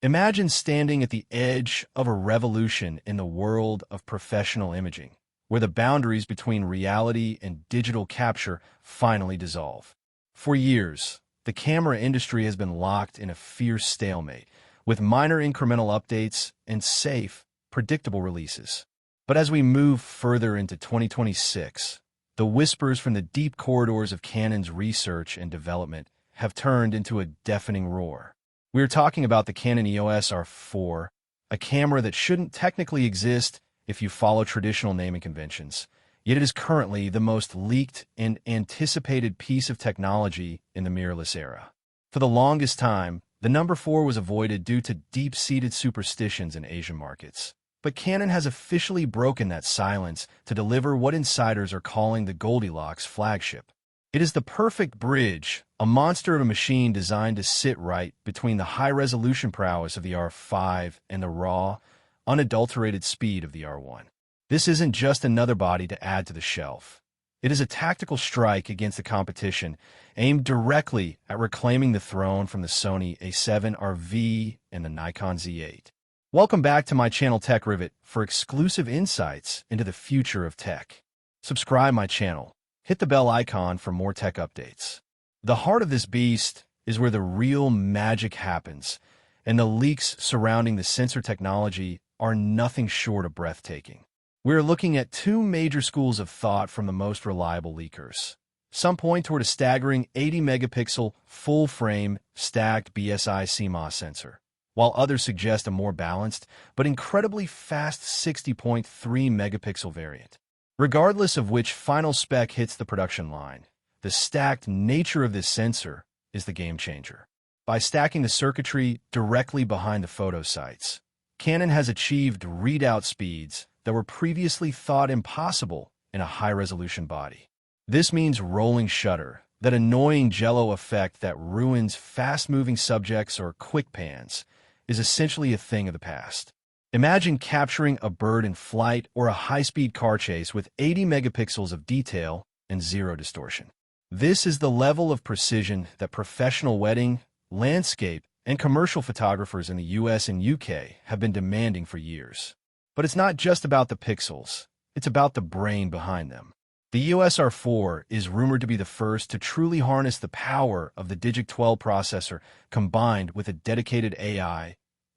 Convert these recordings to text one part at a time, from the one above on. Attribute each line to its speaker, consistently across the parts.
Speaker 1: Imagine standing at the edge of a revolution in the world of professional imaging, where the boundaries between reality and digital capture finally dissolve. For years, the camera industry has been locked in a fierce stalemate, with minor incremental updates and safe, predictable releases. But as we move further into 2026, the whispers from the deep corridors of Canon's research and development have turned into a deafening roar. We are talking about the Canon EOS R4, a camera that shouldn't technically exist if you follow traditional naming conventions, yet it is currently the most leaked and anticipated piece of technology in the mirrorless era. For the longest time, the number 4 was avoided due to deep-seated superstitions in Asian markets. But Canon has officially broken that silence to deliver what insiders are calling the Goldilocks flagship. It is the perfect bridge, a monster of a machine designed to sit right between the high-resolution prowess of the R5 and the raw, unadulterated speed of the R1. This isn't just another body to add to the shelf. It is a tactical strike against the competition, aimed directly at reclaiming the throne from the Sony A7RV and the Nikon Z8. Welcome back to my channel Tech Rivet for exclusive insights into the future of tech. Subscribe my channel. Hit the bell icon for more tech updates. The heart of this beast is where the real magic happens, and the leaks surrounding the sensor technology are nothing short of breathtaking. We're looking at two major schools of thought from the most reliable leakers. Some point toward a staggering 80-megapixel, full-frame, stacked BSI CMOS sensor, while others suggest a more balanced but incredibly fast 60.3-megapixel variant. Regardless of which final spec hits the production line, the stacked nature of this sensor is the game changer. By stacking the circuitry directly behind the photo sites, Canon has achieved readout speeds that were previously thought impossible in a high-resolution body. This means rolling shutter, that annoying jello effect that ruins fast-moving subjects or quick pans, is essentially a thing of the past. Imagine capturing a bird in flight or a high-speed car chase with 80 megapixels of detail and zero distortion. This is the level of precision that professional wedding, landscape, and commercial photographers in the US and UK have been demanding for years. But it's not just about the pixels, it's about the brain behind them. The EOS R4 is rumored to be the first to truly harness the power of the Digic 12 processor combined with a dedicated AI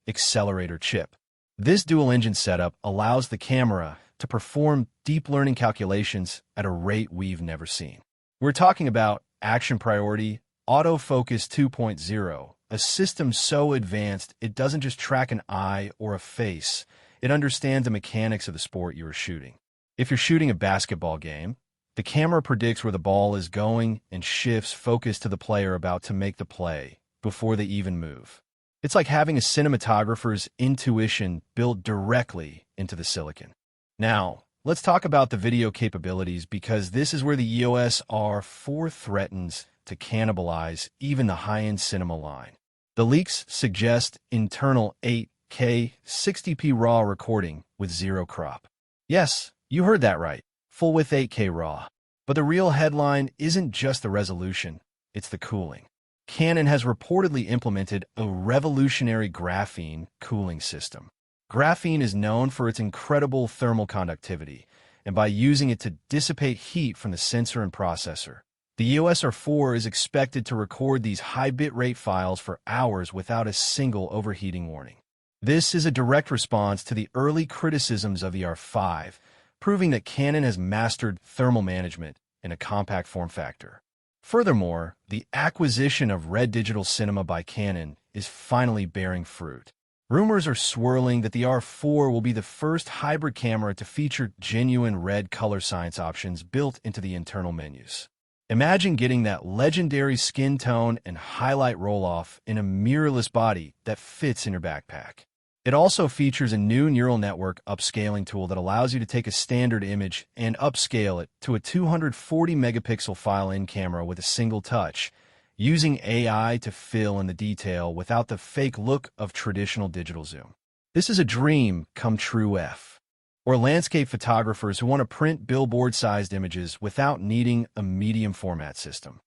Speaker 1: accelerator chip. This dual-engine setup allows the camera to perform deep learning calculations at a rate we've never seen. We're talking about action priority, autofocus 2.0, a system so advanced it doesn't just track an eye or a face, it understands the mechanics of the sport you are shooting. If you're shooting a basketball game, the camera predicts where the ball is going and shifts focus to the player about to make the play before they even move. It's like having a cinematographer's intuition built directly into the silicon. Now, let's talk about the video capabilities because this is where the EOS R4 threatens to cannibalize even the high-end cinema line. The leaks suggest internal 8K 60p RAW recording with zero crop. Yes, you heard that right, full-width 8K RAW. But the real headline isn't just the resolution, it's the cooling. Canon has reportedly implemented a revolutionary graphene cooling system. Graphene is known for its incredible thermal conductivity, and by using it to dissipate heat from the sensor and processor, the EOS R4 is expected to record these high bitrate files for hours without a single overheating warning. This is a direct response to the early criticisms of the R5, proving that Canon has mastered thermal management in a compact form factor. Furthermore, the acquisition of Red Digital Cinema by Canon is finally bearing fruit. Rumors are swirling that the R4 will be the first hybrid camera to feature genuine red color science options built into the internal menus. Imagine getting that legendary skin tone and highlight roll-off in a mirrorless body that fits in your backpack. It also features a new neural network upscaling tool that allows you to take a standard image and upscale it to a 240-megapixel file-in camera with a single touch, using AI to fill in the detail without the fake look of traditional digital zoom. This is a dream come true or landscape photographers who want to print billboard-sized images without needing a medium format system.